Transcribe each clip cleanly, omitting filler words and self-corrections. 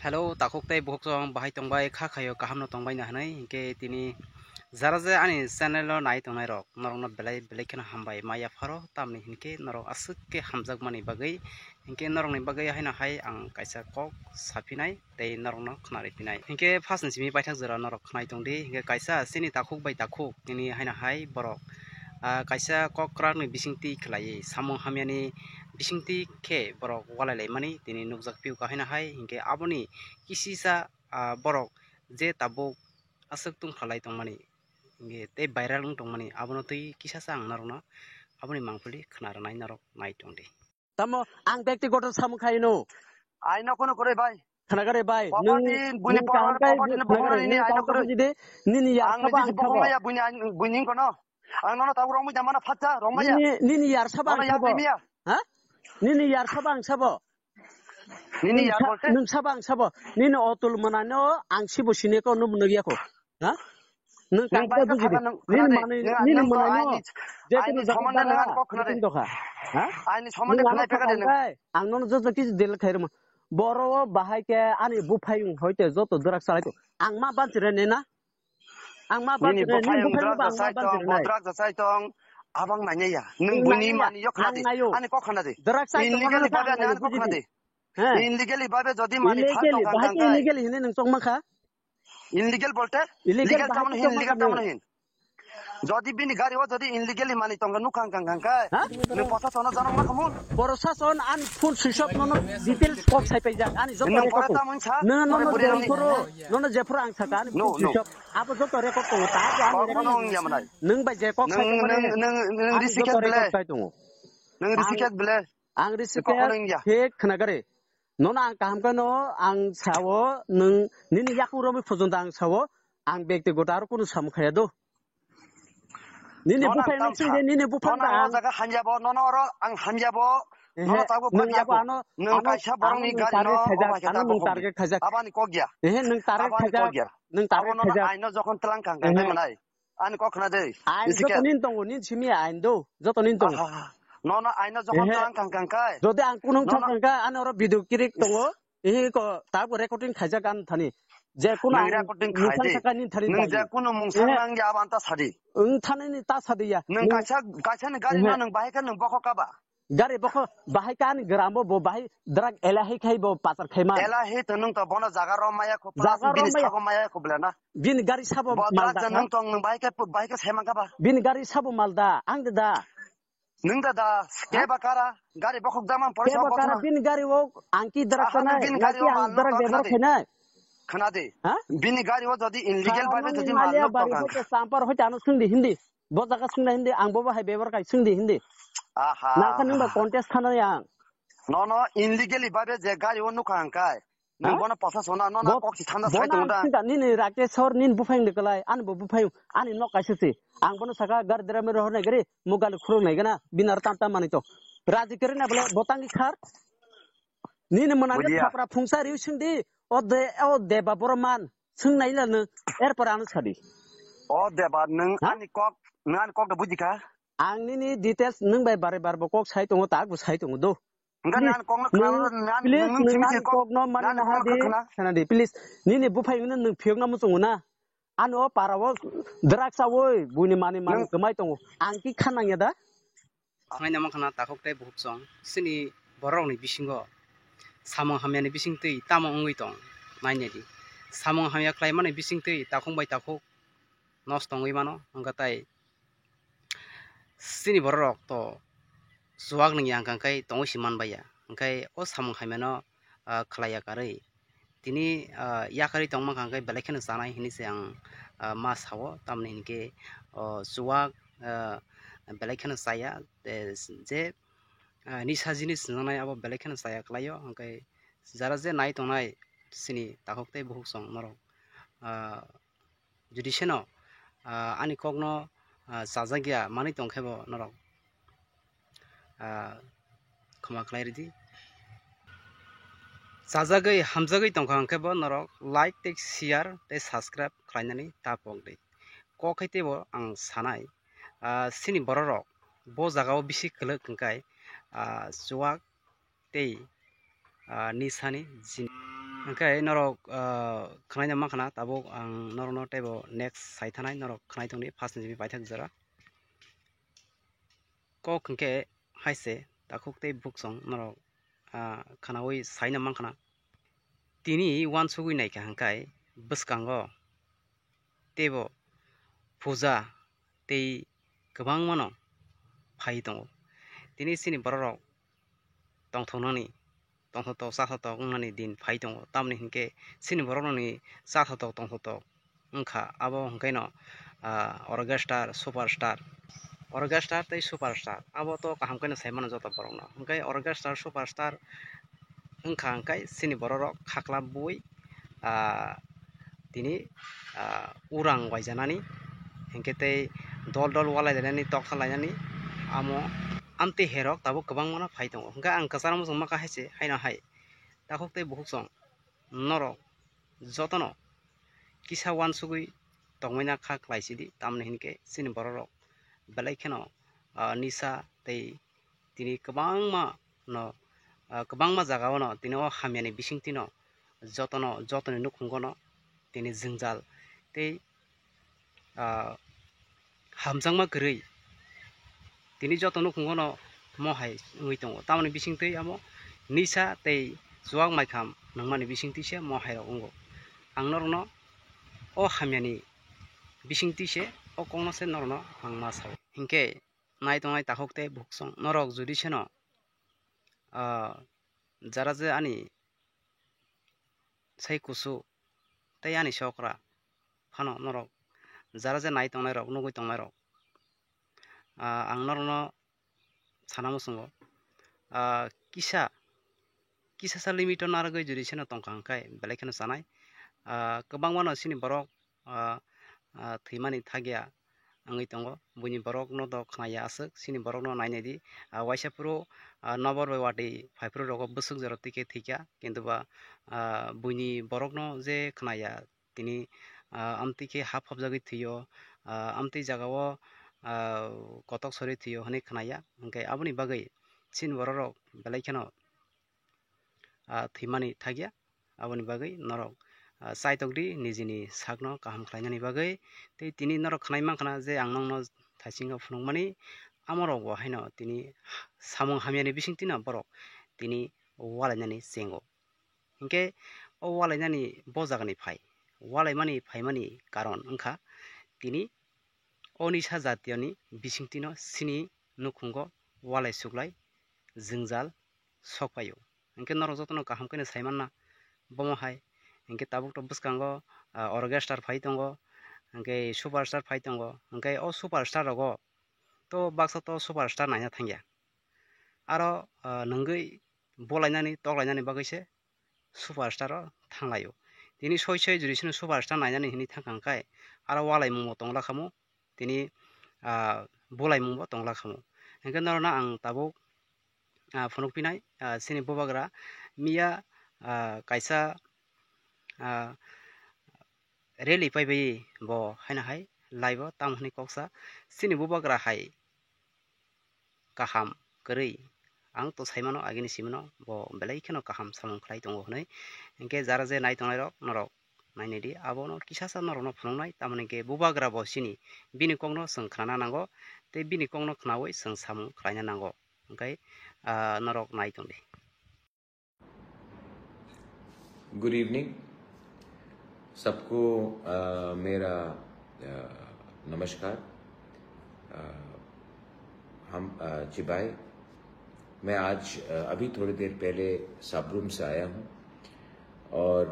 Hello, takuk tei buk song bahai tongbai kha khayo kaham no tongbai na hanai ke tini jara je ani channel lo nai tongnai rok norok no belai belai khena hambai maya pharo tamni hinke norok asuk ke hamjak mani bagai hinke norok ni bagai haina hai ang kaisa kok sapinai tei norok no khnari pinai hinke first ni simi baithak jora norok khnai tongdi hinke kaisa sini takuk bai takuk tini haina hai borok kaisa kok krak ni bisingti khlai samung hamyani bisingti ke borok walai mani tini nukjak piu ka haina hai hinke aboni kisisa borok je tabuk asuk tung khalai tongmani hinge tei viral ung tongmani abono tui kisasa ang narok no aboni mangpili khnaranai narok nai tongdi tamo ang ব্যক্তিগত সামখাইনো আইনা কোন করে ভাই খানাগারে by property Buni property না বগরানি নি আইনা করে যদি নিনি ইয়ার আং সাবা নিদি বগমায়া বুনি বুনি কোন আং নন তাও রমু জামানা ফাচ্চা রমায়া নিনি ইয়ার সাবা আং সাবা হ্যাঁ নিনি ইয়ার সাবা আং সাবা নিনি ইয়ার বলতে নং সাবা আং সাবা নিনি অতুল মনানো আং সিবো সিনেকো নুম নগিয়াকো হ্যাঁ nung kangka bujidi nin mane nin mane je kono সমন্বয় লাগান কখনো রে ha আইনি সমন্বয় খাই টাকা দেন ang non jojo kis del khair ma boro bahai ke ani bufayung hoite joto durak salai to ang ma banjire ne na ang ma banjire ni bufayung ba ma banjire na durak jasai tong abang nanya ya nung buni mani yo khadi ani কখনো দে durak sai to illegally ভাবে ani কখনো দে illegally ভাবে যদি মানি ফাটো কাঙ্কা illegally hine nung chong ma kha illegal বলতে illegal তেমন হিন legal তেমন হিন যদি বিনি গাড়ি ও যদি ইনলিগেলি মানি তঙ্গ নুখাং কাং কাং কাই নে প্রশাসন জানো না কমুন প্রশাসন আন ফুল সুসব নন ডিটেইলস কপ সাইপাই যা আনি যত রেকর্ড না না না জেফরো নন জেফরো আং সাকা আনি সুসব আবো যত রেকর্ড তো তা আনি নং বাই যে কক সাইতো নং রিসিকেট বলে নং রিসিকেট বলে আং রিসিকেট ঠিক খনাগারে nona ang kaham kano ang sawo nung nini yakuro mi phojonta ang sawo ang ব্যক্তিগত আর কোন সামখায়া দো nini bufai no singe nini bufai ba nona jaga hanjabo nona oro ang hanjabo nona tago pagiabo nung kaisa borongni gari no nung target khajak abani kogya nung target khajak nung target khajak aino jokhon tlang kang kang manai ani kokhna dei ain joto nin tongo nin simi ain do joto nin tongo nona aina jokhon tlang kang kang kai jodi ang kunung thang kang an oro video kirik tongo ehi ko tabo recording khajak an thani je kuno recording khaide nung je kuno mungsang nang ya banta sadi thani ni ta sadi ya nung kacha ni gari nung bahai kan nung bokho kaba gari bokho bahai kan grambo bo bahai drug elahi khaibo patar khaima elahi to nung to bono jaga ro maya ko plus bin sabo maya ko blana bin gari sabo malda nung tong nung bahai ka sema kaba bin gari sabo malda ang da nung da ke bakara gari bokho daman porsa bakara bin gari wo angki drakana bin gari wo ang drak debar khena khana de bin gari wo jodi illegal bhabe jodi mallo to sampar hoy anu sungdi hindi bo jaga sungna hindi ang bo bahai bebar kai sungdi hindi aha na kan nung contest khana yang no illegally bhabe je gari wo nukang kai nung bona pasa sona no na kok thanda sai tongda nin rakesh sor nin bufai nikolai an bo bufai ani no kaisese ang bono saka gar drame ro na gari mugal khuru nai gana binar tanta mani to raji kare na bole botangi khar nin mananga thapra phungsa riu sindi o deba borman sungnai la ne erpor anu sadi o deba nung ani kok da bujika ang ni details nung bai bare bar bo kok sai tongo tak bu sai tongo do ngan kok nung kok no mani na ha de sana de please ni bufai nung phiok na mu chungu na ano parawo draksa woi buni mani kemai tongo angki khanang ya da ngai namang khana takok tei buhuk song sini borok ni bisingo samong hamyani bising tei tamong ngui tong naine di samong hamya klai mane bising tei takong bai takok nos tongui mano angkatai sini borok to suwag ning yang kangkai tongo siman baya angkai o samong hamyano khlaya karei tini yakari tongma kangkai belekhen sanai hini se ang ma sawo tamni hinke suwag belekhen saya je nisa jinis nanai abo belekhen saya klayo angkai jara je nai tongnai sini takokte buhuk song norok judiciano ani kokno sajagya mani tongkhebo norok khama khlai ridi sajagai hamjagai tongkhang angkebo norok like tei share tei subscribe khlainani tapok dei kokhaite bo ang sanai sini borok bo jagao bisi kelek hingkai suwak tei nisani jin Angkai norok khnai na makhana tabuk ang norno tebo next sai thanai norok khnai tongni first ni paithak jara ko khengke haise takuk te buksong norok khanawi sai na makhana tini wan sugui nai ka hangkai bwskango tebo puja tei kwbang mano phai tongo tini sini borok tongthoknani tongthotok chathotok wngmani din phai tongo tamni hinkhe sini borokni chathotok tongthotok wngkha abo hingkhai no orchestar superstar tei superstar abo to kaham khe no saimano joto borok no hingkhai orchestar superstar wngkha hingkhai sini borok rok khakla bui tini urang waijanani hingkhe tei dol dol walainani tok salainani amo amtui herok tabuk kwbang mano phai tongo hingkhe ang kwcharo muchung maka haise haino hai takuk tei buhuk chong norok jotono kisa wansugui tongmaina kha klaisidi tamni hinkhe sini borok rok belai kheno nisa tei tini kwbangma jagao no tini o hamyani bisingti no jotoni nukkungo no tini jwngjal tei hamjangma kwrui tini joto nukkungo no mohai wngui tongo tamoni bisingtwi amo nisa tei chuwak maitham nangmani bisingtwise mohai rok wongo ang norokno o hamyani bisingtwise o kongno norokno ang masawi hinkhe naitongnai takuk tei buhuksong norok jodi seno jara je ani sai kusu tei ani sokra phano norok jara je naitongnai rok nugui tongnai rok ang norokno sana muchungo kisa limit o narwgui jodi seno tongkha hingkhai belai kheno chanai kwbangma no sini borok thwimani thagya wngui tongo buini borok no do khnaiya aswk sini borok no nainai di waisafuru nobor bai watui faifuru rogo bwswk jora tike thika kintu ba buini borok no je khnaiya tini amtui khe hap hapjagui thwio amtui jagao kotok sori thwio hinui khnaiya hingkhai aboni bagui sini borok rok belai kheno thwimani thagya aboni bagui norok chaitokdi nijini sakno kaham khlainani bagui tei tini norok khnai mankhana je ang nongno thaisingo phunukmani amorok bo haino tini samung hamyani bisingtwi no borok tini walainani chengo hinkhe o walainani bo jagani phai walaimani phaimani karon wngkha tini o nisa jatiyoni bisingtwi no sini nukkungo walai suklai jwngjal sokpaio hinkhe norok jotono kaham khe no saimanna bomo hai hinkhe tabuk to bwskango orchestar phai tongo hinkhe superstar phai tongo hinkhe o superstar rogo to baksa to superstar naina thangya aro nwngui bolainani toklainani bagui superstar o thanglaio tini soi jodi sino superstar nainani hinui thangkha hingkhai aro walaimung bo tongla khamu tini bolaimung bo tongla khamu hinkhe norokno ang tabuk phunukpinai sini bobagra miya kaisa rally paibai bo haino hai live o tamhini koksa sini bobagra hai kaham kwrui ang to saimano agini simano bo belai kheno kaham samung khlai tongo hinui hinkhe jara je naitongnai rok norok nainai di abono kisasa norok no phunuknai tamoni hinkhe bobagra bo sini bini kokno chwng khnana nango tei bini kokno khnawi chwng samung khlaina nango hingkhai norok naitongdi. Good evening सबको मेरा नमस्कार। हम चिबाई मैं आज अभी थोड़ी देर पहले सबरूम से आया हूँ और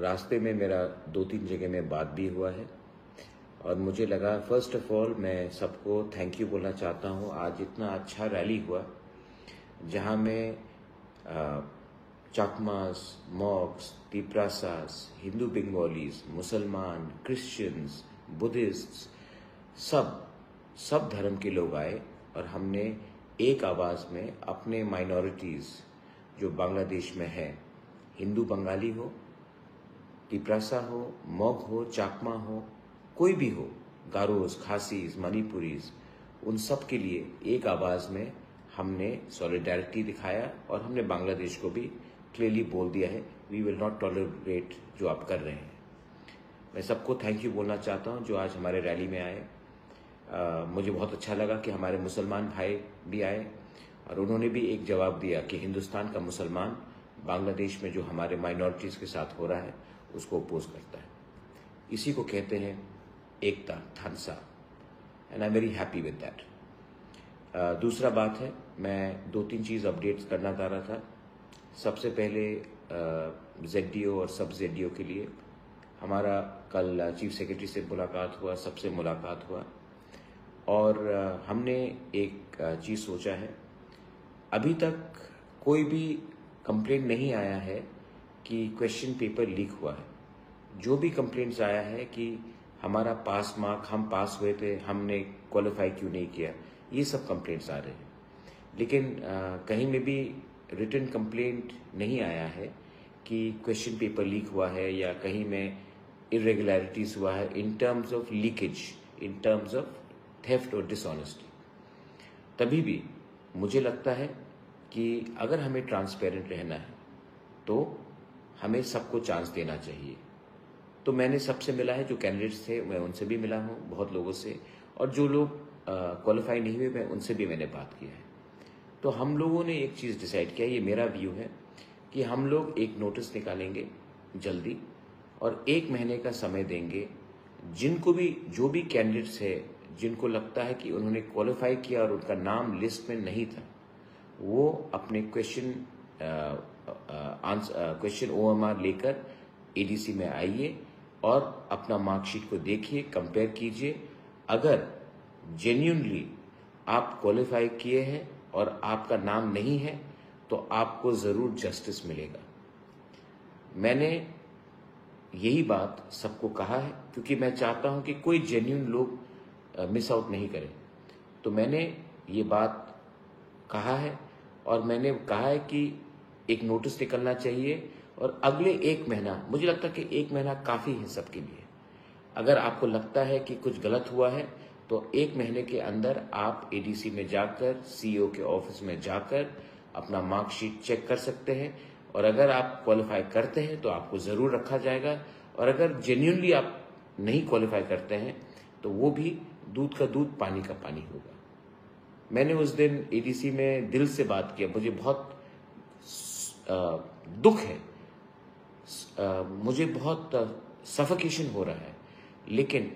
रास्ते में मेरा 2-3 जगह में बात भी हुआ है और मुझे लगा फर्स्ट ऑफ ऑल मैं सबको थैंक यू बोलना चाहता हूँ। आज इतना अच्छा रैली हुआ जहाँ में चकमास, मॉक्स, तिप्रासास, हिंदू बंगालीज, मुसलमान, क्रिश्चियंस, बुद्धिस्ट सब धर्म के लोग आए और हमने एक आवाज में अपने माइनॉरिटीज जो बांग्लादेश में है, हिंदू बंगाली हो, तिप्रासा हो, मॉग हो, चाकमा हो, कोई भी हो, गारोज, खासीज, मणिपुरीज, उन सब के लिए एक आवाज में हमने सॉलिडारिटी दिखाया और हमने बांग्लादेश को भी क्लियरली बोल दिया है, वी विल नॉट टॉलरेट जो आप कर रहे हैं। मैं सबको थैंक यू बोलना चाहता हूं जो आज हमारे रैली में आए। मुझे बहुत अच्छा लगा कि हमारे मुसलमान भाई भी आए और उन्होंने भी एक जवाब दिया कि हिंदुस्तान का मुसलमान बांग्लादेश में जो हमारे माइनॉरिटीज़ के साथ हो रहा है उसको अपोज करता है। इसी को कहते हैं एकता, थानसा, and I am very happy with that. दूसरा बात है, मैं 2-3 चीज़ अपडेट्स करना चाह रहा था। सबसे पहले ZDO और सब ZDO के लिए हमारा कल चीफ सेक्रेटरी से मुलाकात हुआ, सबसे मुलाकात हुआ और हमने एक चीज़ सोचा है। अभी तक कोई भी कंप्लेंट नहीं आया है कि क्वेश्चन पेपर लीक हुआ है। जो भी कंप्लेंट्स आया है कि हमारा पास मार्क, हम पास हुए थे, हमने क्वालिफाई क्यों नहीं किया, ये सब कंप्लेंट्स आ रहे हैं। लेकिन कहीं में भी रिटन कंप्लेंट नहीं आया है कि क्वेश्चन पेपर लीक हुआ है या कहीं में इरेगुलरिटीज हुआ है in terms of leakage, in terms of theft और डिसऑनेस्टी। तभी भी मुझे लगता है कि अगर हमें ट्रांसपेरेंट रहना है तो हमें सबको चांस देना चाहिए। तो मैंने सबसे मिला है, जो कैंडिडेट्स थे मैं उनसे भी मिला हूँ, बहुत लोगों से, और जो लोग क्वालिफाई नहीं हुए मैं उनसे भी मैंने बात किया है। तो हम लोगों ने एक चीज़ डिसाइड किया, ये मेरा व्यू है कि हम लोग एक नोटिस निकालेंगे जल्दी और 1 महीने का समय देंगे। जिनको भी, जो भी कैंडिडेट्स है जिनको लगता है कि उन्होंने क्वालिफाई किया और उनका नाम लिस्ट में नहीं था, वो अपने क्वेश्चन OMR लेकर ADC में आइए और अपना मार्कशीट को देखिए, कंपेयर कीजिए। अगर जेन्युइनली आप क्वालिफाई किए हैं और आपका नाम नहीं है तो आपको ज़रूर जस्टिस मिलेगा। मैंने यही बात सबको कहा है क्योंकि मैं चाहता हूं कि कोई जेन्युइन लोग मिस आउट नहीं करें। तो मैंने ये बात कहा है और मैंने कहा है कि एक नोटिस निकलना चाहिए और अगले 1 महीना, मुझे लगता है कि 1 महीना काफ़ी है सबके लिए। अगर आपको लगता है कि कुछ गलत हुआ है तो 1 महीने के अंदर आप ADC में जाकर, CEO के ऑफिस में जाकर अपना मार्कशीट चेक कर सकते हैं और अगर आप क्वालिफाई करते हैं तो आपको ज़रूर रखा जाएगा और अगर जेन्युइनली आप नहीं क्वालिफाई करते हैं तो वो भी दूध का दूध, पानी का पानी होगा। मैंने उस दिन ADC में दिल से बात किया, मुझे बहुत दुख है, मुझे बहुत सफोकेशन हो रहा है, लेकिन